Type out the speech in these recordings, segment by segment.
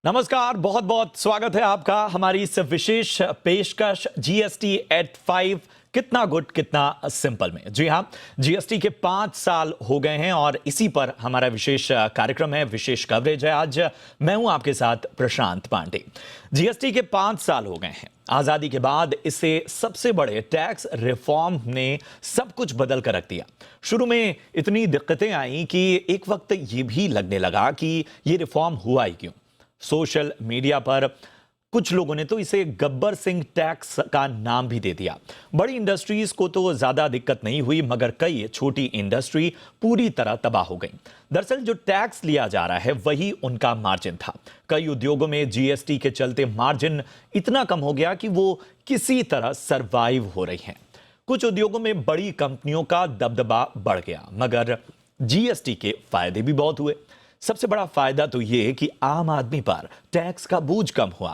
नमस्कार, बहुत बहुत स्वागत है आपका हमारी इस विशेष पेशकश जीएसटी एट 5 कितना गुड कितना सिंपल में। जी हाँ, जीएसटी के 5 साल हो गए हैं और इसी पर हमारा विशेष कार्यक्रम है, विशेष कवरेज है। आज मैं हूं आपके साथ प्रशांत पांडे। जीएसटी के 5 साल हो गए हैं। आजादी के बाद इसे सबसे बड़े टैक्स रिफॉर्म ने सब कुछ बदल कर रख दिया। शुरू में इतनी दिक्कतें आई कि एक वक्त ये भी लगने लगा कि ये रिफॉर्म हुआ ही क्यों। सोशल मीडिया पर कुछ लोगों ने तो इसे गब्बर सिंह टैक्स का नाम भी दे दिया। बड़ी इंडस्ट्रीज को तो ज्यादा दिक्कत नहीं हुई, मगर कई छोटी इंडस्ट्री पूरी तरह तबाह हो गई। दरअसल जो टैक्स लिया जा रहा है वही उनका मार्जिन था। कई उद्योगों में जीएसटी के चलते मार्जिन इतना कम हो गया कि वो किसी तरह सरवाइव हो रही हैं। कुछ उद्योगों में बड़ी कंपनियों का दबदबा बढ़ गया, मगर जीएसटी के फायदे भी बहुत हुए। सबसे बड़ा फायदा तो ये कि आम आदमी पर टैक्स का बोझ कम हुआ।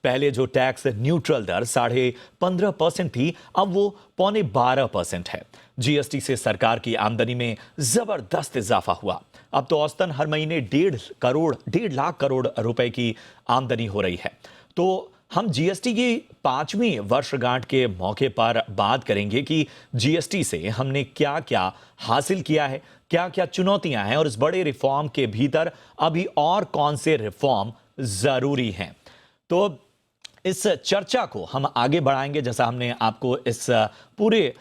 पहले जो टैक्स न्यूट्रल दर 15.5% थी, अब वो 12.25% है। जीएसटी से सरकार की आमदनी में जबरदस्त इजाफा हुआ। अब तो औसतन हर महीने 1.5 लाख करोड़ रुपए की आमदनी हो रही है। तो हम जीएसटी की 5वीं वर्षगांठ के मौके पर बात करेंगे कि जीएसटी से हमने क्या क्या हासिल किया है, क्या क्या चुनौतियां हैं और इस बड़े रिफॉर्म के भीतर अभी और कौन से रिफॉर्म जरूरी हैं। तो इस चर्चा को हम आगे बढ़ाएंगे, जैसा हमने आपको इस पूरे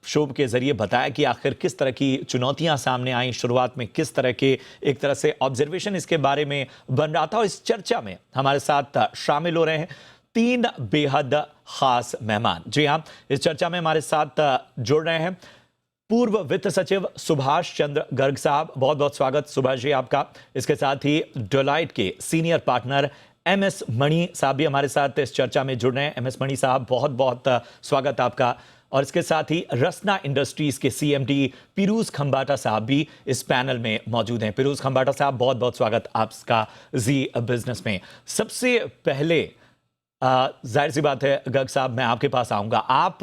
शो के जरिए बताया कि आखिर किस तरह की चुनौतियां सामने आई, शुरुआत में किस तरह के एक तरह से ऑब्जर्वेशन इसके बारे में बन रहा था। और इस चर्चा में हमारे साथ शामिल हो रहे हैं 3 बेहद खास मेहमान। जी हाँ, इस चर्चा में हमारे साथ जुड़ रहे हैं पूर्व वित्त सचिव सुभाष चंद्र गर्ग साहब। बहुत बहुत स्वागत सुभाष जी आपका। इसके साथ ही डेलॉयट के सीनियर पार्टनर एमएस मणि साहब भी हमारे साथ इस चर्चा में जुड़ रहे हैं। एमएस मणि साहब, बहुत बहुत स्वागत आपका। और इसके साथ ही रसना इंडस्ट्रीज के सीएमडी पिरूज खंबाटा साहब भी इस पैनल में मौजूद हैं। पिरूज खंबाटा साहब, बहुत बहुत स्वागत आपका जी बिजनेस में। सबसे पहले जाहिर सी बात है गर्ग साहब, मैं आपके पास आऊंगा। आप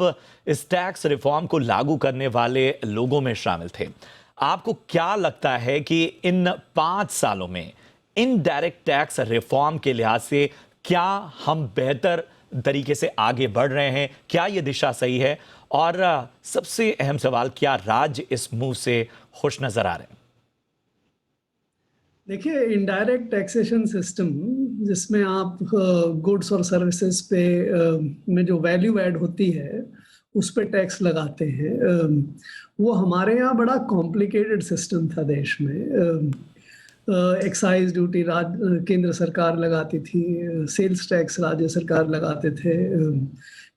इस टैक्स रिफॉर्म को लागू करने वाले लोगों में शामिल थे। आपको क्या लगता है कि इन 5 सालों में इनडायरेक्ट टैक्स रिफॉर्म के लिहाज से क्या हम बेहतर तरीके से आगे बढ़ रहे हैं? क्या यह दिशा सही है? और सबसे अहम सवाल, क्या राज्य इस मूव से खुश नजर आ रहे हैं? देखिए, इनडायरेक्ट टैक्सेशन सिस्टम जिसमें आप गुड्स और सर्विसेज पे में जो वैल्यू ऐड होती है उस पे टैक्स लगाते हैं, वो हमारे यहाँ बड़ा कॉम्प्लिकेटेड सिस्टम था। देश में एक्साइज ड्यूटी केंद्र सरकार लगाती थी, सेल्स टैक्स राज्य सरकार लगाते थे,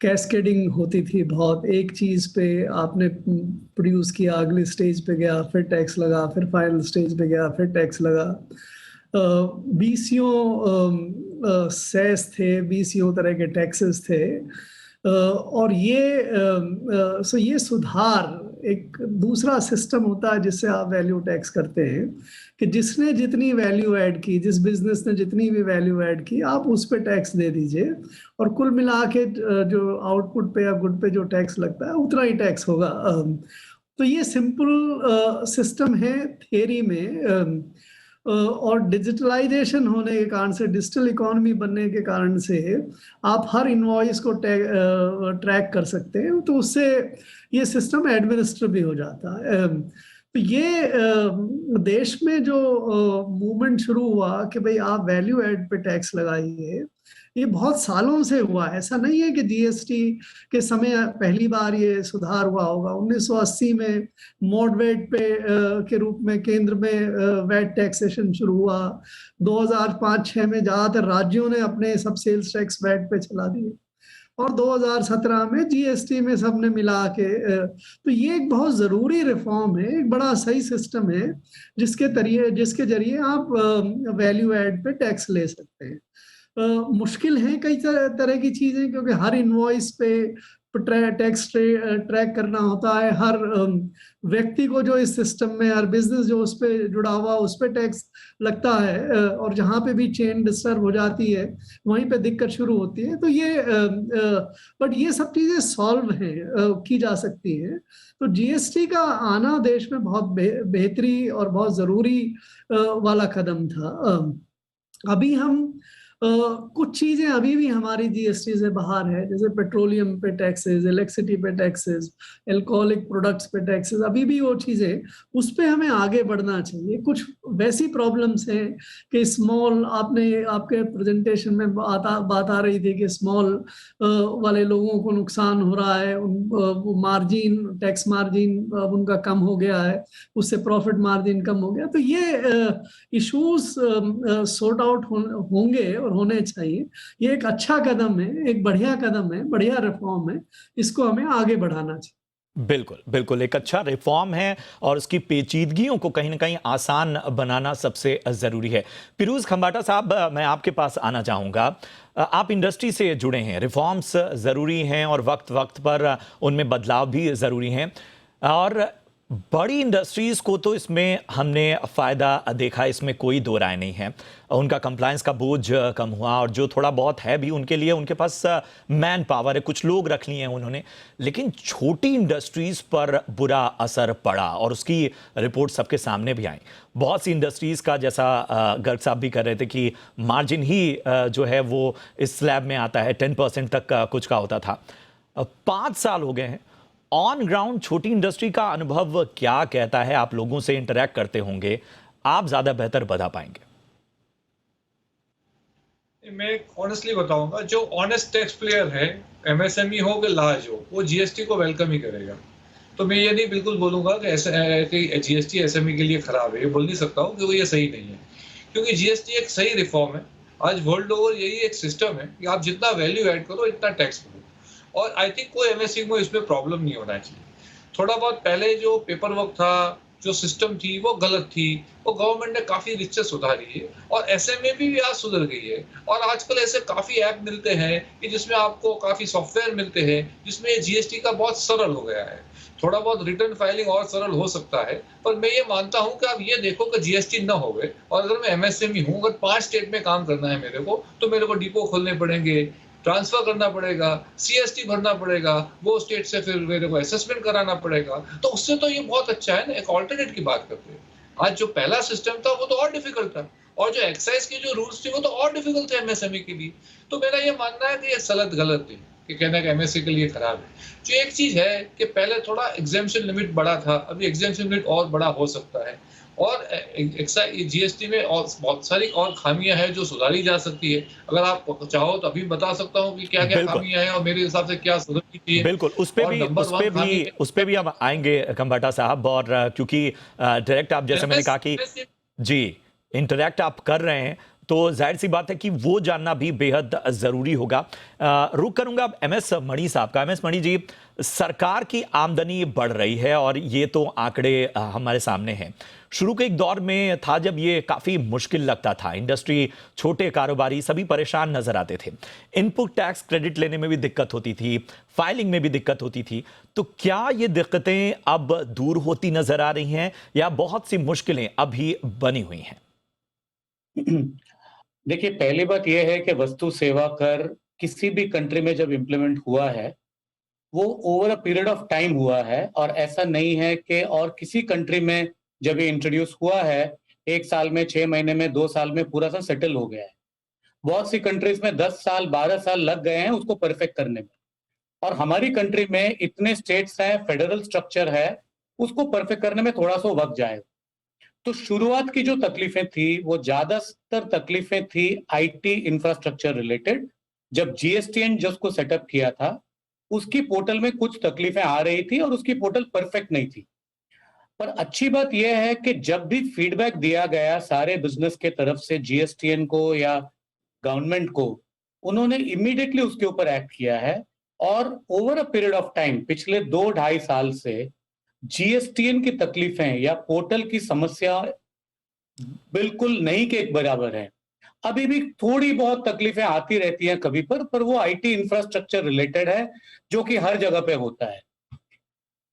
कैस्केडिंग होती थी बहुत। एक चीज़ पे आपने प्रोड्यूस किया, अगली स्टेज पे गया, फिर टैक्स लगा, फिर फाइनल स्टेज पे गया, फिर टैक्स लगा। बीसियों सेस थे, बीसियों तरह के टैक्सेस थे। और ये सुधार, एक दूसरा सिस्टम होता है जिससे आप वैल्यू टैक्स करते हैं कि जिसने जितनी वैल्यू ऐड की, जिस बिजनेस ने जितनी भी वैल्यू ऐड की, आप उस पे टैक्स दे दीजिए और कुल मिला के जो आउटपुट पे या गुड पे जो टैक्स लगता है उतना ही टैक्स होगा। तो ये सिंपल सिस्टम है थियरी में। और डिजिटलाइजेशन होने के कारण से, डिजिटल इकोनॉमी बनने के कारण से आप हर इनवॉइस को ट्रैक कर सकते हैं, तो उससे ये सिस्टम एडमिनिस्टर भी हो जाता है। तो ये देश में जो मूवमेंट शुरू हुआ कि भाई आप वैल्यू ऐड पे टैक्स लगाइए, ये बहुत सालों से हुआ है। ऐसा नहीं है कि जीएसटी के समय पहली बार ये सुधार हुआ होगा। 1980 में मॉडवेट पे के रूप में केंद्र में वैट टैक्सेशन शुरू हुआ। 2005-6 में ज्यादातर राज्यों ने अपने सब सेल्स टैक्स वैट पे चला दिए और 2017 में जीएसटी में सबने मिला के तो ये एक बहुत जरूरी रिफॉर्म है, एक बड़ा सही सिस्टम है जिसके जरिए आप वैल्यू ऐड पे टैक्स ले सकते हैं। मुश्किल है कई तरह की चीजें, क्योंकि हर इनवॉइस पे टैक्स ट्रैक करना होता है। हर व्यक्ति को जो इस सिस्टम में, हर बिजनेस जो उस पे जुड़ा हुआ उस पे टैक्स लगता है, और जहाँ पे भी चेन डिस्टर्ब हो जाती है वहीं पे दिक्कत शुरू होती है। तो ये बट ये सब चीजें सॉल्व हैं, की जा सकती हैं। तो जीएसटी का आना देश में बहुत बेहतरी और बहुत जरूरी वाला कदम था। अभी हम कुछ चीजें अभी भी हमारी जीएसटी से बाहर है, जैसे पेट्रोलियम पे टैक्सेस, इलेक्ट्रिसिटी पे टैक्सेस, अल्कोहलिक प्रोडक्ट्स पे टैक्सेस, अभी भी वो चीजें, उस पे हमें आगे बढ़ना चाहिए। कुछ वैसी प्रॉब्लम्स हैं कि स्मॉल, आपने आपके प्रेजेंटेशन में बात आ रही थी कि स्मॉल वाले लोगों को नुकसान हो रहा है, वो मार्जिन, टैक्स मार्जिन उनका कम हो गया है, उससे प्रॉफिट मार्जिन कम हो गया। तो ये इश्यूज सॉर्ट आउट होंगे और होने चाहिए। ये एक अच्छा कदम है, एक बढ़िया कदम है, बढ़िया रिफॉर्म है, इसको हमें आगे बढ़ाना चाहिए। बिल्कुल बिल्कुल, एक अच्छा रिफॉर्म है और उसकी पेचीदगियों को कहीं ना कहीं आसान बनाना सबसे ज़रूरी है। फिरोज खंबाटा साहब, मैं आपके पास आना चाहूँगा। आप इंडस्ट्री से जुड़े हैं, रिफॉर्म्स ज़रूरी हैं और वक्त वक्त पर उनमें बदलाव भी ज़रूरी हैं। और बड़ी इंडस्ट्रीज को तो इसमें हमने फ़ायदा देखा, इसमें कोई दो राय नहीं है। उनका कंप्लायंस का बोझ कम हुआ और जो थोड़ा बहुत है भी उनके लिए, उनके पास मैन पावर है, कुछ लोग रख लिए हैं उन्होंने। लेकिन छोटी इंडस्ट्रीज पर बुरा असर पड़ा और उसकी रिपोर्ट सबके सामने भी आई। बहुत सी इंडस्ट्रीज का, जैसा गर्ग साहब भी कर रहे थे, कि मार्जिन ही जो है वो इस स्लैब में आता है, 10% तक कुछ का होता था। 5 साल हो गए हैं। ऑन ग्राउंड छोटी इंडस्ट्री का अनुभव क्या कहता है? आप लोगों से इंटरेक्ट करते होंगे, आप ज्यादा बेहतर बता पाएंगे। मैं ऑनेस्टली बताऊंगा, जो ऑनेस्ट टैक्स प्लेयर है, एमएसएमई हो कि लार्ज हो, वो जीएसटी को वेलकम ही करेगा। तो मैं ये नहीं बिल्कुल बोलूंगा कि जीएसटी एसएमई के लिए खराब है, ये बोल नहीं सकता हूँ कि वो ये सही नहीं है, क्योंकि जीएसटी एक सही रिफॉर्म है। आज वर्ल्ड ओवर यही एक सिस्टम है कि आप जितना वैल्यू ऐड करो इतना टैक्स भरो, और आई थिंक कोई एमएसएमई को इसमें प्रॉब्लम नहीं होना चाहिए। थोड़ा बहुत पहले जो पेपर वर्क था, जो सिस्टम थी, वो गलत थी, वो गवर्नमेंट ने काफी रिचेस सुधारी है, और एसएमए भी आज सुधर गई है। और आजकल ऐसे काफी ऐप मिलते हैं कि जिसमें आपको काफी सॉफ्टवेयर मिलते हैं, जिसमें जीएसटी का बहुत सरल हो गया है। थोड़ा बहुत रिटर्न फाइलिंग और सरल हो सकता है, पर मैं ये मानता हूं कि आप ये देखो कि जीएसटी ना हो गए, और अगर मैं एमएसएमई हूं, अगर 5 स्टेट में काम करना है मेरे को, तो मेरे को डिपो खोलने पड़ेंगे, ट्रांसफर करना पड़ेगा, सीएसटी भरना पड़ेगा, वो स्टेट से फिर मेरे को असेसमेंट कराना पड़ेगा। तो उससे तो ये बहुत अच्छा है ना, एक ऑल्टरनेट की बात करते हैं। आज जो पहला सिस्टम था वो तो और डिफिकल्ट था, और जो एक्साइज के जो रूल्स थे वो तो और डिफिकल्ट थे एमएसएमई के लिए। तो मेरा ये मानना है कि ये सलत गलत है कि कहना कि एमएसए के लिए खराब है। जो एक चीज है कि पहले थोड़ा एग्जेम्पशन लिमिट बड़ा था, अभी एग्जेम्पशन लिमिट और बड़ा हो सकता है, और जीएसटी में और बहुत सारी और खामियां हैं जो सुधारी जा सकती है। अगर आप चाहो तो अभी बता सकता हूँ कि क्या क्या बिल्कुल खामियां हैं और मेरे हिसाब से क्या सुधरनी चाहिए। बिल्कुल, और नंबर वन खामी उस पे भी हम आएंगे खंबाटा साहब। और क्योंकि डायरेक्ट आप, जैसे मैंने कहा कि जी, इंटरैक्ट आप कर रहे हैं, तो जाहिर सी बात है कि वो जानना भी बेहद जरूरी होगा। रुक करूंगा अब एमएस मणि साहब का। एमएस मणि जी, सरकार की आमदनी बढ़ रही है और ये तो आंकड़े हमारे सामने हैं। शुरू के एक दौर में था जब ये काफी मुश्किल लगता था, इंडस्ट्री, छोटे कारोबारी सभी परेशान नजर आते थे। इनपुट टैक्स क्रेडिट लेने में भी दिक्कत होती थी, फाइलिंग में भी दिक्कत होती थी। तो क्या ये दिक्कतें अब दूर होती नजर आ रही हैं या बहुत सी मुश्किलें अभी बनी हुई हैं? देखिए, पहली बात यह है कि वस्तु सेवा कर किसी भी कंट्री में जब इम्प्लीमेंट हुआ है, वो over a period of time हुआ है, और ऐसा नहीं है कि और किसी कंट्री में जब ये इंट्रोड्यूस हुआ है 1 साल में, 6 महीने में, 2 साल में पूरा सा सेटल हो गया है। बहुत सी कंट्रीज में 10 साल, 12 साल लग गए हैं उसको परफेक्ट करने में, और हमारी कंट्री में इतने स्टेट्स हैं, फेडरल स्ट्रक्चर है, उसको परफेक्ट करने में थोड़ा सा वक्त जाएगा। तो शुरुआत की जो तकलीफें थी, वो ज्यादातर तकलीफें थी आईटी इंफ्रास्ट्रक्चर रिलेटेड। जब जीएसटीएन जिसको सेटअप किया था, उसकी पोर्टल में कुछ तकलीफें आ रही थी और उसकी पोर्टल परफेक्ट नहीं थी। पर अच्छी बात यह है कि जब भी फीडबैक दिया गया सारे बिजनेस के तरफ से जीएसटीएन को या गवर्नमेंट को, उन्होंने इमीडिएटली उसके ऊपर एक्ट किया है। और over a period of time, पिछले 2-2.5 साल से जीएसटीएन की तकलीफें या पोर्टल की समस्या बिल्कुल नहीं के बराबर है। अभी भी थोड़ी बहुत तकलीफें आती रहती हैं कभी पर वो आईटी इंफ्रास्ट्रक्चर रिलेटेड है, जो कि हर जगह पे होता है।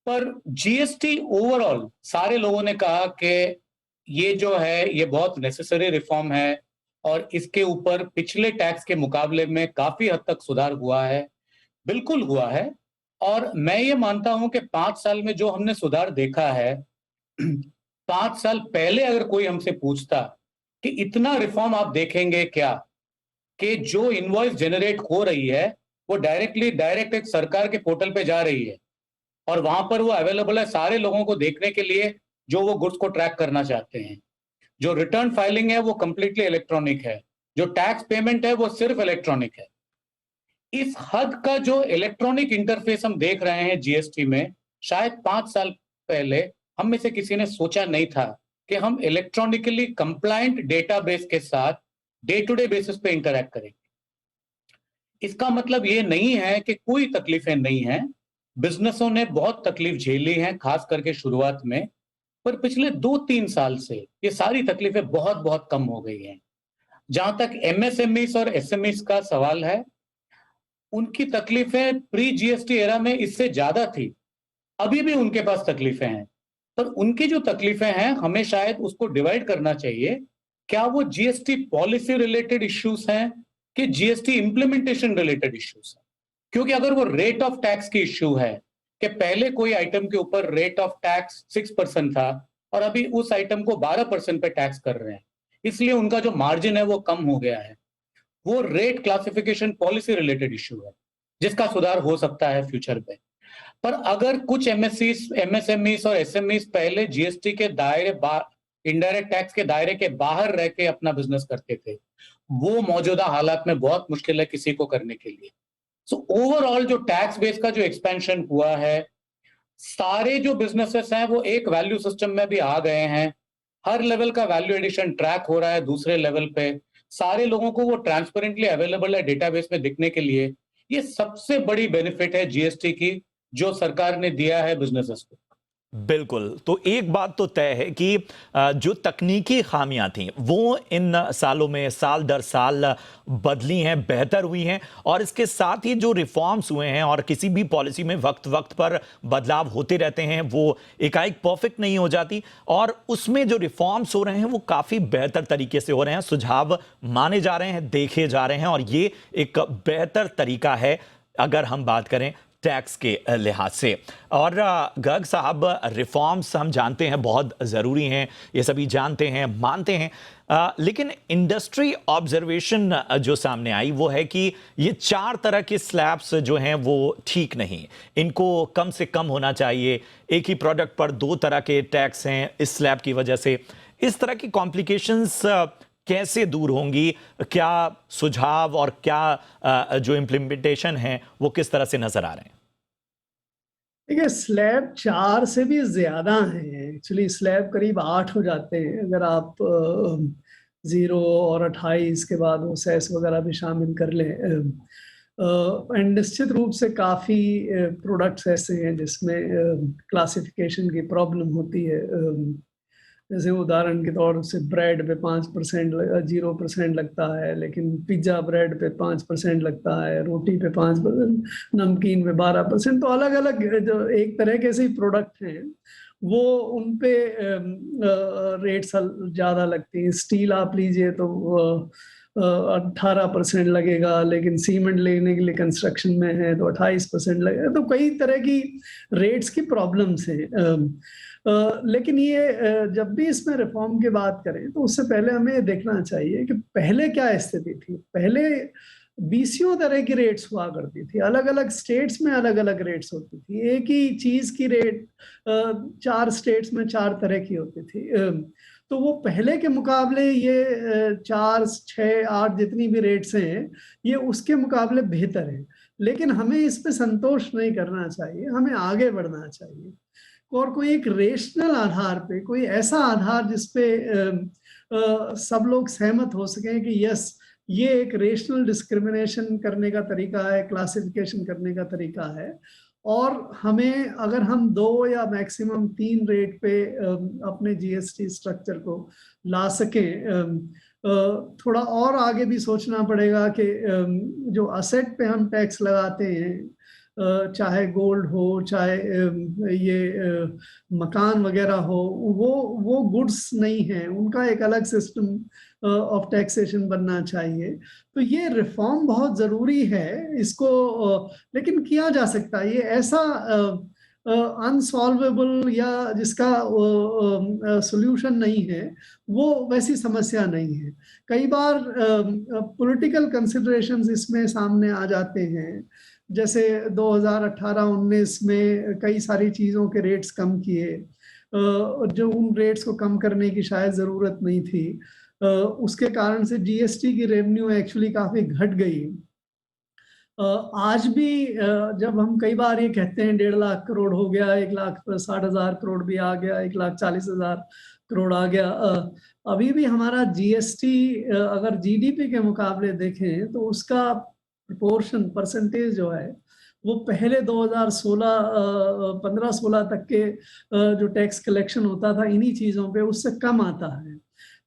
पर जीएसटी ओवरऑल सारे लोगों ने कहा कि ये जो है ये बहुत नेसेसरी रिफॉर्म है, और इसके ऊपर पिछले टैक्स के मुकाबले में काफी हद तक सुधार हुआ है। बिल्कुल हुआ है। और मैं ये मानता हूं कि 5 साल में जो हमने सुधार देखा है, 5 साल पहले अगर कोई हमसे पूछता कि इतना रिफॉर्म आप देखेंगे क्या कि जो इनवॉइस जनरेट हो रही है वो डायरेक्ट एक सरकार के पोर्टल पे जा रही है और वहां पर वो अवेलेबल है सारे लोगों को देखने के लिए जो वो गुड्स को ट्रैक करना चाहते हैं। जो रिटर्न फाइलिंग है वो कंप्लीटली इलेक्ट्रॉनिक है, जो टैक्स पेमेंट है वो सिर्फ इलेक्ट्रॉनिक है। इस हद का जो इलेक्ट्रॉनिक इंटरफेस हम देख रहे हैं जीएसटी में, शायद 5 साल पहले हम में से किसी ने सोचा नहीं था कि हम इलेक्ट्रॉनिकली कंप्लायंट डेटाबेस के साथ डे टू डे बेसिस पे इंटरैक्ट करेंगे। इसका मतलब ये नहीं है कि कोई तकलीफें नहीं हैं, बिजनेसों ने बहुत तकलीफ झेली हैं, खास करके शुरुआत में, पर पिछले 2-3 साल से ये सारी तकलीफें बहुत बहुत कम हो गई हैं। जहां तक एमएसएमईस और एसएमईस का सवाल है, उनकी तकलीफें प्री जीएसटी एरा में इससे ज्यादा थी, अभी भी उनके पास तकलीफें हैं, पर उनकी जो तकलीफें हैं हमें शायद उसको डिवाइड करना चाहिए। क्या वो जीएसटी पॉलिसी रिलेटेड इश्यूज हैं कि जीएसटी इंप्लीमेंटेशन रिलेटेड इश्यूज हैं? क्योंकि अगर वो रेट ऑफ टैक्स की इश्यू है कि पहले कोई आइटम के ऊपर रेट ऑफ टैक्स 6% था और अभी उस आइटम को 12% पे टैक्स कर रहे हैं, इसलिए उनका जो मार्जिन है वो कम हो गया है, वो rate classification policy related issue है जिसका सुधार हो सकता है फ्यूचर में। पर अगर कुछ एमएसएमईस और एसएमईस पहले जीएसटी के दायरे इनडायरेक्ट टैक्स के दायरे के बाहर रह के अपना बिजनेस करते थे, वो मौजूदा हालात में बहुत मुश्किल है किसी को करने के लिए। सो ओवरऑल जो टैक्स बेस का जो एक्सपेंशन हुआ है, सारे जो बिजनेसेस हैं वो एक वैल्यू सिस्टम में भी आ गए हैं, हर लेवल का वैल्यू एडिशन ट्रैक हो रहा है दूसरे लेवल पे, सारे लोगों को वो ट्रांसपेरेंटली अवेलेबल है डेटाबेस में दिखने के लिए। ये सबसे बड़ी बेनिफिट है जीएसटी की जो सरकार ने दिया है बिजनेसेस को। बिल्कुल। तो एक बात तो तय है कि जो तकनीकी खामियां थी वो इन सालों में साल दर साल बदली हैं, बेहतर हुई हैं, और इसके साथ ही जो रिफॉर्म्स हुए हैं, और किसी भी पॉलिसी में वक्त वक्त पर बदलाव होते रहते हैं, वो एकाएक परफेक्ट नहीं हो जाती, और उसमें जो रिफॉर्म्स हो रहे हैं वो काफ़ी बेहतर तरीके से हो रहे हैं, सुझाव माने जा रहे हैं, देखे जा रहे हैं, और ये एक बेहतर तरीका है अगर हम बात करें टैक्स के लिहाज से। और गर्ग साहब, रिफॉर्म्स हम जानते हैं बहुत ज़रूरी हैं, ये सभी जानते हैं, मानते हैं, लेकिन इंडस्ट्री ऑब्जर्वेशन जो सामने आई वो है कि ये 4 तरह के स्लैब्स जो हैं वो ठीक नहीं, इनको कम से कम होना चाहिए। एक ही प्रोडक्ट पर 2 तरह के टैक्स हैं इस स्लैब की वजह से। इस तरह की कॉम्प्लिकेशंस कैसे दूर होंगी? क्या सुझाव और क्या जो इम्प्लीमेंटेशन है वो किस तरह से नजर आ रहे हैं? देखिए, स्लैब 4 से भी ज्यादा हैं। एक्चुअली स्लैब करीब 8 हो जाते हैं अगर आप 0 और 28 के बाद वो सेस वगैरह भी शामिल कर लें। एंड निश्चित रूप से काफ़ी प्रोडक्ट्स ऐसे हैं जिसमें क्लासिफिकेशन की प्रॉब्लम होती है। जैसे उदाहरण के तौर से ब्रेड पे 5% 0% लगता है, लेकिन पिज्ज़ा ब्रेड पे 5% लगता है, रोटी पे 5%, नमकीन पे 12%। तो अलग अलग जो एक तरह के से प्रोडक्ट हैं वो उन पे रेट्स ज़्यादा लगती हैं। स्टील आप लीजिए तो 18% लगेगा, लेकिन सीमेंट लेने के लिए कंस्ट्रक्शन में है तो 28% लगेगा। तो कई तरह की रेट्स की प्रॉब्लम्स हैं। लेकिन ये जब भी इसमें रिफॉर्म की बात करें तो उससे पहले हमें देखना चाहिए कि पहले क्या स्थिति थी। पहले 20 तरह की रेट्स हुआ करती थी, अलग अलग स्टेट्स में अलग अलग रेट्स होती थी। एक ही चीज की रेट 4 स्टेट्स में 4 तरह की होती थी। तो वो पहले के मुकाबले ये 4, 6, 8 जितनी भी रेट्स हैं ये उसके मुकाबले बेहतर है। लेकिन हमें इस पे संतोष नहीं करना चाहिए, हमें आगे बढ़ना चाहिए और कोई एक रेशनल आधार पे, कोई ऐसा आधार जिसपे सब लोग सहमत हो सकें कि यस ये एक रेशनल डिस्क्रिमिनेशन करने का तरीका है, क्लासिफिकेशन करने का तरीका है। और हमें अगर हम 2 या मैक्सिमम 3 रेट पे अपने जीएसटी स्ट्रक्चर को ला सकें, थोड़ा और आगे भी सोचना पड़ेगा कि जो असेट पे हम टैक्स लगाते हैं, चाहे गोल्ड हो, चाहे ये मकान वगैरह हो, वो गुड्स नहीं है, उनका एक अलग सिस्टम ऑफ टैक्सेशन बनना चाहिए। तो ये रिफॉर्म बहुत ज़रूरी है, इसको लेकिन किया जा सकता है। ये ऐसा अनसॉल्वेबल या जिसका सॉल्यूशन नहीं है, वो वैसी समस्या नहीं है। कई बार पॉलिटिकल कंसिडरेशंस इसमें सामने आ जाते हैं, जैसे 2018-19 में कई सारी चीज़ों के रेट्स कम किए, जो उन रेट्स को कम करने की शायद ज़रूरत नहीं थी, उसके कारण से जीएसटी की रेवेन्यू एक्चुअली काफ़ी घट गई। आज भी जब हम कई बार ये कहते हैं 1.5 लाख करोड़ हो गया, 1,60,000 करोड़ भी आ गया, 1,40,000 करोड़ आ गया, अभी भी हमारा जीएसटी अगर जीडीपी के मुकाबले देखें तो उसका प्रोपोर्शन परसेंटेज जो है वो पहले 2016 15-16 तक के जो टैक्स कलेक्शन होता था इन्हीं चीज़ों पे, उससे कम आता है।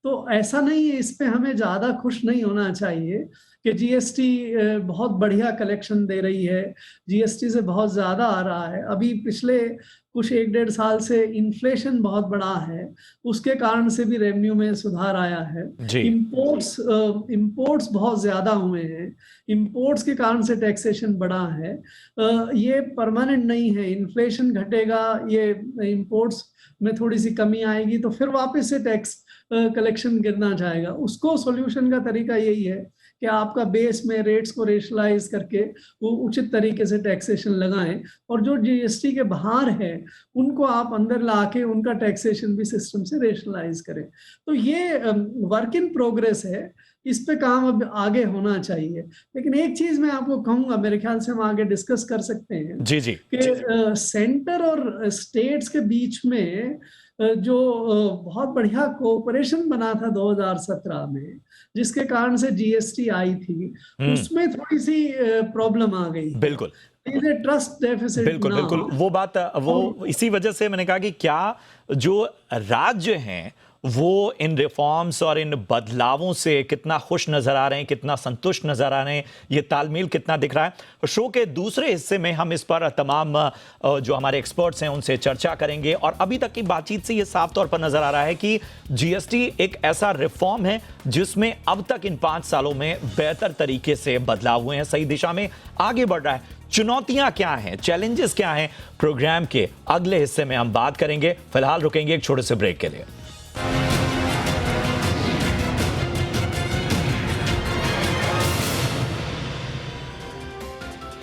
तो ऐसा नहीं है, इस पे हमें ज़्यादा खुश नहीं होना चाहिए कि जीएसटी बहुत बढ़िया कलेक्शन दे रही है, जीएसटी से बहुत ज़्यादा आ रहा है। अभी पिछले कुछ 1-1.5 साल से इन्फ्लेशन बहुत बड़ा है, उसके कारण से भी रेवेन्यू में सुधार आया है। जी। इम्पोर्ट्स बहुत ज़्यादा हुए हैं, इम्पोर्ट्स के कारण से टैक्सेशन बढ़ा है। ये परमानेंट नहीं है, इन्फ्लेशन घटेगा, ये इम्पोर्ट्स में थोड़ी सी कमी आएगी तो फिर वापस से टैक्स कलेक्शन गिरना जाएगा। उसको सॉल्यूशन का तरीका यही है कि आपका बेस में रेट्स को रेशनलाइज करके वो उचित तरीके से टैक्सेशन लगाएं, और जो जीएसटी के बाहर है उनको आप अंदर लाके उनका टैक्सेशन भी सिस्टम से रेशनलाइज करें। तो ये वर्क इन प्रोग्रेस है, इस पे काम अब आगे होना चाहिए। लेकिन एक चीज मैं आपको कहूंगा, मेरे ख्याल से हम आगे डिस्कस कर सकते हैं जी जी कि सेंटर और स्टेट्स के बीच में जो बहुत बढ़िया कोऑपरेशन बना था 2017 में, जिसके कारण से जीएसटी आई थी, उसमें थोड़ी सी प्रॉब्लम आ गई। बिल्कुल ट्रस्ट डेफिसिट। बिल्कुल बिल्कुल, वो बात वो इसी वजह से मैंने कहा कि क्या जो राज्य हैं वो इन रिफॉर्म्स और इन बदलावों से कितना खुश नजर आ रहे हैं, कितना संतुष्ट नजर आ रहे हैं, ये तालमेल कितना दिख रहा है। शो के दूसरे हिस्से में हम इस पर तमाम जो हमारे एक्सपर्ट्स हैं उनसे चर्चा करेंगे। और अभी तक की बातचीत से ये साफ तौर पर नजर आ रहा है कि जीएसटी एक ऐसा रिफॉर्म है जिसमें अब तक इन 5 सालों में बेहतर तरीके से बदलाव हुए हैं, सही दिशा में आगे बढ़ रहा है। चुनौतियां क्या हैं, चैलेंजेस क्या हैं, प्रोग्राम के अगले हिस्से में हम बात करेंगे। फिलहाल रुकेंगे एक छोटे से ब्रेक के लिए।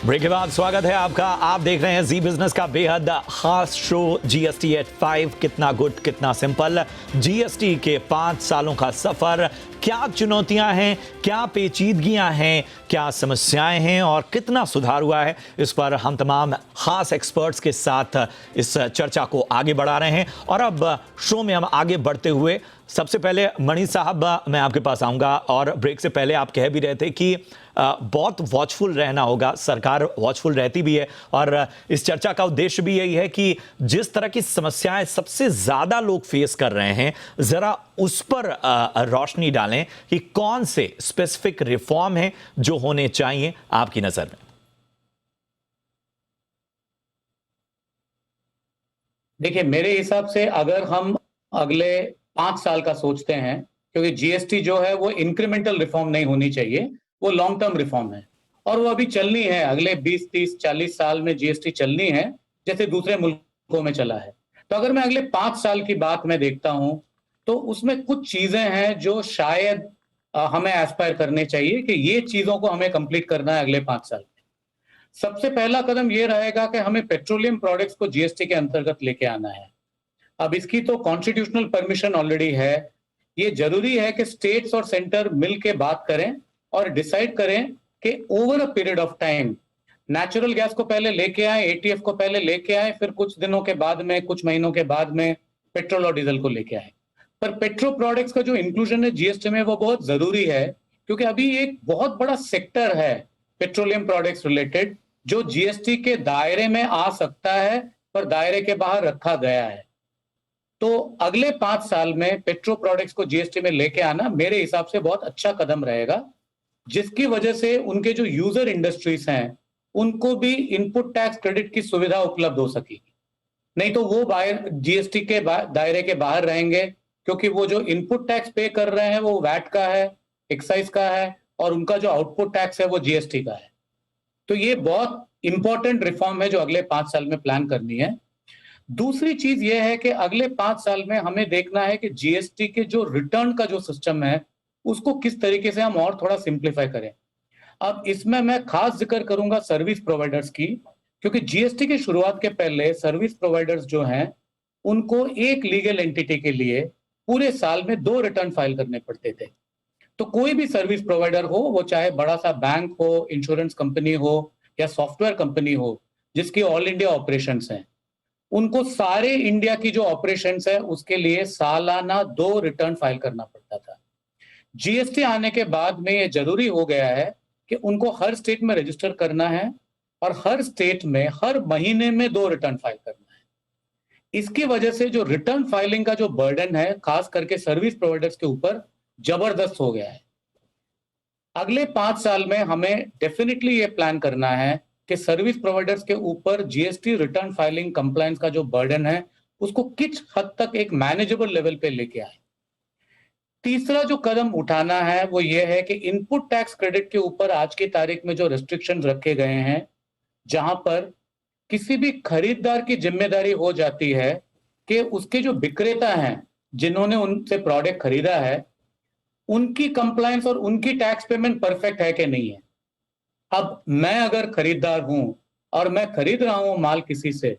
ब्रेक के बाद स्वागत है आपका। आप देख रहे हैं जी बिजनेस का बेहद खास शो जीएसटी एट 5, कितना गुड कितना सिंपल। जीएसटी के 5 सालों का सफर, क्या चुनौतियां हैं, क्या पेचीदगियां हैं, क्या समस्याएं हैं और कितना सुधार हुआ है, इस पर हम तमाम खास एक्सपर्ट्स के साथ इस चर्चा को आगे बढ़ा रहे हैं। और अब शो में हम आगे बढ़ते हुए सबसे पहले मणि साहब मैं आपके पास आऊंगा। और ब्रेक से पहले आप कह भी रहे थे कि बहुत वॉचफुल रहना होगा, सरकार वॉचफुल रहती भी है, और इस चर्चा का उद्देश्य भी यही है कि जिस तरह की समस्याएं सबसे ज्यादा लोग फेस कर रहे हैं, जरा उस पर रोशनी डालें कि कौन से स्पेसिफिक रिफॉर्म हैं जो होने चाहिए आपकी नजर में। देखिए, मेरे हिसाब से अगर हम अगले 5 साल का सोचते हैं, क्योंकि जीएसटी जो है वो इंक्रीमेंटल रिफॉर्म नहीं होनी चाहिए, वो लॉन्ग टर्म रिफॉर्म है और वो अभी चलनी है। अगले 20, 30, 40 साल में जीएसटी चलनी है जैसे दूसरे मुल्कों में चला है। तो अगर मैं अगले 5 साल की बात मैं देखता हूं तो उसमें कुछ चीजें हैं जो शायद हमें एस्पायर करने चाहिए कि ये चीजों को हमें कंप्लीट करना है अगले 5 साल में। सबसे पहला कदम ये रहेगा कि हमें पेट्रोलियम प्रोडक्ट्स को जीएसटी के अंतर्गत लेके आना है। अब इसकी तो कॉन्स्टिट्यूशनल परमिशन ऑलरेडी है। ये जरूरी है कि स्टेट्स और सेंटर मिल के बात करें और डिसाइड करें कि over a period of time natural gas को पहले लेके आए, एटीएफ को पहले लेके आए, फिर कुछ दिनों के बाद में, कुछ महीनों के बाद में पेट्रोल और डीजल को लेके आए। पर पेट्रो प्रोडक्ट्स का जो इंक्लूजन है जीएसटी में वो बहुत जरूरी है, क्योंकि अभी एक बहुत बड़ा सेक्टर है पेट्रोलियम प्रोडक्ट्स रिलेटेड जो जीएसटी के दायरे में आ सकता है पर दायरे के बाहर रखा गया है। तो अगले 5 साल में पेट्रो प्रोडक्ट्स को जीएसटी में लेके आना मेरे हिसाब से बहुत अच्छा कदम रहेगा, जिसकी वजह से उनके जो यूजर इंडस्ट्रीज हैं उनको भी इनपुट टैक्स क्रेडिट की सुविधा उपलब्ध हो सकेगी। नहीं तो वो जीएसटी के दायरे के बाहर रहेंगे, क्योंकि वो जो इनपुट टैक्स पे कर रहे हैं वो वैट का है, एक्साइज का है, और उनका जो आउटपुट टैक्स है वो जीएसटी का है। तो ये बहुत इंपॉर्टेंट रिफॉर्म है जो अगले 5 साल में प्लान करनी है। दूसरी चीज यह है कि अगले 5 साल में हमें देखना है कि जीएसटी के जो रिटर्न का जो सिस्टम है उसको किस तरीके से हम और थोड़ा सिंप्लीफाई करें। अब इसमें मैं खास जिक्र करूंगा सर्विस प्रोवाइडर्स की, क्योंकि जीएसटी की शुरुआत के पहले सर्विस प्रोवाइडर्स जो हैं उनको एक लीगल एंटिटी के लिए पूरे साल में 2 रिटर्न फाइल करने पड़ते थे। तो कोई भी सर्विस प्रोवाइडर हो, वो चाहे बड़ा सा बैंक हो, इंश्योरेंस कंपनी हो या सॉफ्टवेयर कंपनी हो जिसकी ऑल इंडिया ऑपरेशंस हैं, उनको सारे इंडिया की जो ऑपरेशंस है उसके लिए सालाना 2 रिटर्न फाइल करना पड़ता था। जीएसटी आने के बाद में ये जरूरी हो गया है कि उनको हर स्टेट में रजिस्टर करना है और हर स्टेट में हर महीने में 2 रिटर्न फाइल करना है। इसकी वजह से जो रिटर्न फाइलिंग का जो बर्डन है खास करके सर्विस प्रोवाइडर्स के ऊपर जबरदस्त हो गया है। अगले 5 साल में हमें डेफिनेटली ये प्लान करना है कि सर्विस प्रोवाइडर्स के ऊपर जीएसटी रिटर्न फाइलिंग कंप्लायंस का जो बर्डन है उसको किस हद तक एक मैनेजेबल लेवल पे लेके आए। तीसरा जो कदम उठाना है वो ये है कि इनपुट टैक्स क्रेडिट के ऊपर आज की तारीख में जो रिस्ट्रिक्शंस रखे गए हैं, जहां पर किसी भी खरीदार की जिम्मेदारी हो जाती है कि उसके जो विक्रेता हैं जिन्होंने उनसे प्रोडक्ट खरीदा है उनकी कंप्लायंस और उनकी टैक्स पेमेंट परफेक्ट है कि नहीं है। अब मैं अगर खरीदार हूं और मैं खरीद रहा हूं माल किसी से,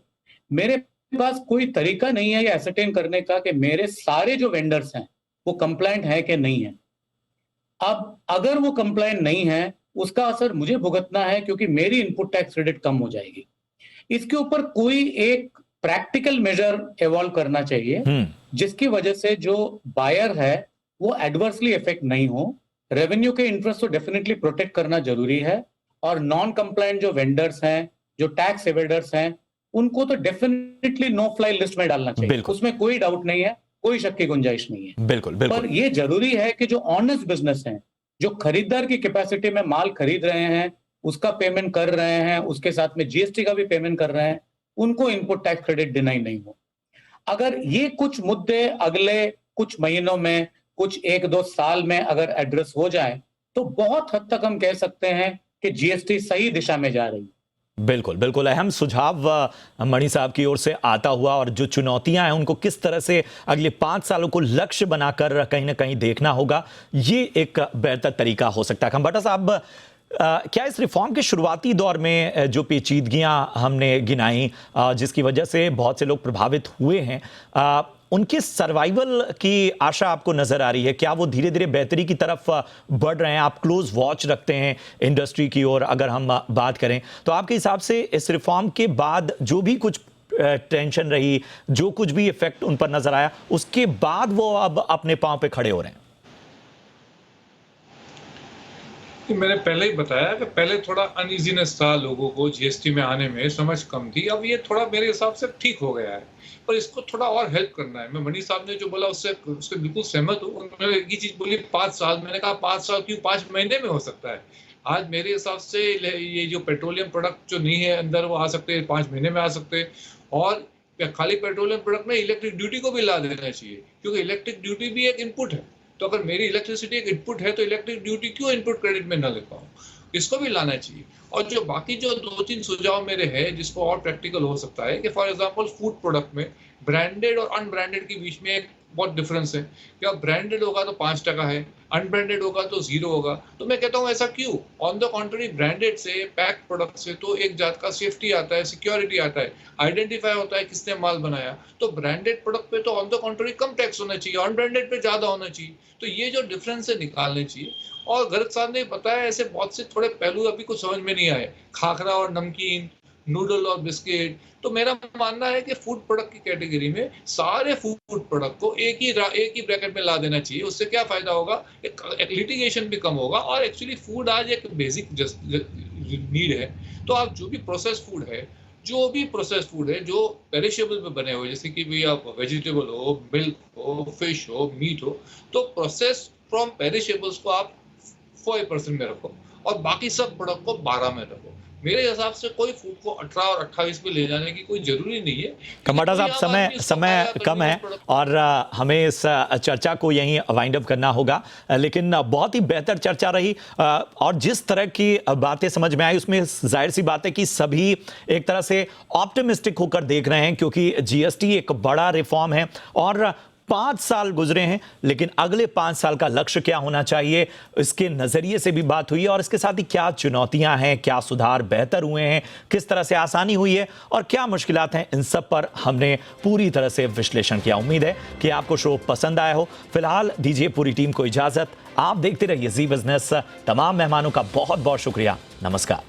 मेरे पास कोई तरीका नहीं है ये एसरटेन करने का कि मेरे सारे जो वेंडर्स हैं वो कंप्लायंट है कि नहीं है। अब अगर वो कंप्लायंट नहीं है उसका असर मुझे भुगतना है क्योंकि मेरी इनपुट टैक्स क्रेडिट कम हो जाएगी। इसके ऊपर कोई एक प्रैक्टिकल मेजर एवॉल्व करना चाहिए जिसकी वजह से जो बायर है वो एडवर्सली इफेक्ट नहीं हो। रेवेन्यू के इंटरेस्ट तो डेफिनेटली प्रोटेक्ट करना जरूरी है और नॉन कंप्लायंट जो वेंडर्स हैं, जो टैक्स एवेडर्स हैं, उनको तो डेफिनेटली नो फ्लाई लिस्ट में डालना चाहिए, उसमें कोई डाउट नहीं है, कोई शक की गुंजाइश नहीं है। बिल्कुल बिल्कुल। पर ये जरूरी है कि जो ऑनेस्ट बिजनेस हैं, जो खरीदार की कैपेसिटी में माल खरीद रहे हैं, उसका पेमेंट कर रहे हैं, उसके साथ में जीएसटी का भी पेमेंट कर रहे हैं, उनको इनपुट टैक्स क्रेडिट डिनाई नहीं हो। अगर ये कुछ मुद्दे अगले कुछ महीनों में, कुछ 1-2 साल में अगर एड्रेस हो जाए तो बहुत हद तक हम कह सकते हैं कि जीएसटी सही दिशा में जा रही है। बिल्कुल बिल्कुल, अहम सुझाव मणि साहब की ओर से आता हुआ, और जो चुनौतियां हैं उनको किस तरह से अगले 5 सालों को लक्ष्य बनाकर कहीं ना कहीं देखना होगा, ये एक बेहतर तरीका हो सकता है। खंबाटा साहब, क्या इस रिफॉर्म के शुरुआती दौर में जो पेचीदगियां हमने गिनाई जिसकी वजह से बहुत से लोग प्रभावित हुए हैं, उनके सर्वाइवल की आशा आपको नजर आ रही है? क्या वो धीरे धीरे बेहतरी की तरफ बढ़ रहे हैं? आप क्लोज वॉच रखते हैं इंडस्ट्री की ओर, अगर हम बात करें तो आपके हिसाब से इस रिफॉर्म के बाद जो भी कुछ टेंशन रही, जो कुछ भी इफेक्ट उन पर नजर आया, उसके बाद वो अब अपने पांव पे खड़े हो रहे हैं? मैंने पहले ही बताया कि पहले थोड़ा अनइजीनेस था लोगों को जीएसटी में आने में, समझ कम थी। अब ये थोड़ा मेरे हिसाब से ठीक हो गया है, पर इसको थोड़ा और हेल्प करना है। मैं मणि साहब ने जो बोला उससे बिल्कुल सहमत हूँ। उन्होंने एक ही चीज बोली 5 साल, मैंने कहा 5 साल क्यों, 5 महीने में हो सकता है। आज मेरे हिसाब से ये जो पेट्रोलियम प्रोडक्ट जो नहीं है अंदर, वो आ सकते हैं 5 महीने में आ सकते हैं। और खाली पेट्रोलियम प्रोडक्ट में इलेक्ट्रिक ड्यूटी को भी ला देना चाहिए, क्योंकि इलेक्ट्रिक ड्यूटी भी एक इनपुट है। तो अगर मेरी इलेक्ट्रिसिटी एक इनपुट है तो इलेक्ट्रिक ड्यूटी क्यों इनपुट क्रेडिट में न ले पाऊँ, इसको भी लाना चाहिए। और जो बाकी जो 2-3 सुझाव मेरे हैं जिसको और प्रैक्टिकल हो सकता है कि फॉर एग्जांपल फूड प्रोडक्ट में ब्रांडेड और अनब्रांडेड के बीच में एक बहुत डिफरेंस है। क्या ब्रांडेड होगा तो 5% है, अनब्रांडेड होगा तो 0 होगा। तो मैं कहता हूँ ऐसा क्यों? ऑन द कॉन्ट्री ब्रांडेड से, पैक प्रोडक्ट से तो एक जात का सेफ्टी आता है, सिक्योरिटी आता है, आइडेंटिफाई होता है किसने माल बनाया। तो ब्रांडेड प्रोडक्ट पे तो ऑन द कॉन्ट्री कम टैक्स होना चाहिए, अनब्रांडेड पे ज्यादा होना चाहिए। तो ये जो डिफरेंस है निकालने चाहिए। और गर्ग साहब ने बताया ऐसे बहुत से थोड़े पहलू अभी कुछ समझ में नहीं आए, खाखरा और नमकीन, नूडल और बिस्किट। तो मेरा मानना है कि फूड प्रोडक्ट की कैटेगरी में सारे फूड प्रोडक्ट को एक ही ब्रैकेट में ला देना चाहिए। उससे क्या फायदा होगा, एक लिटिगेशन भी कम होगा। और एक्चुअली फूड आज एक बेसिक नीड है। तो आप जो भी प्रोसेस फूड है, जो पेरिशेबल में बने हुए, जैसे कि भी आप वेजिटेबल हो, मिल्क हो, फिश हो, मीट हो, तो प्रोसेस फ्रॉम पेरिशेबल्स को आप 4% में रखो और बाकी सब प्रोडक्ट को 12 में रखो। मेरे हिसाब से कोई फूड को 18 और 28 पे ले जाने की कोई जरूरी नहीं है। कम्बाटा साहब, समय कम है और हमें इस चर्चा को यहीं वाइंड अप करना होगा, लेकिन बहुत ही बेहतर चर्चा रही और जिस तरह की बातें समझ में आई उसमें जाहिर सी बात है कि सभी एक तरह से ऑप्टिमिस्टिक होकर देख रहे हैं, क्योंकि जीएसटी एक बड़ा रिफॉर्म है और 5 साल गुजरे हैं, लेकिन अगले 5 साल का लक्ष्य क्या होना चाहिए इसके नजरिए से भी बात हुई और इसके साथ ही क्या चुनौतियां हैं, क्या सुधार बेहतर हुए हैं, किस तरह से आसानी हुई है और क्या मुश्किलात हैं, इन सब पर हमने पूरी तरह से विश्लेषण किया। उम्मीद है कि आपको शो पसंद आया हो। फिलहाल दीजिए पूरी टीम को इजाजत। आप देखते रहिए जी बिजनेस। तमाम मेहमानों का बहुत बहुत शुक्रिया। नमस्कार।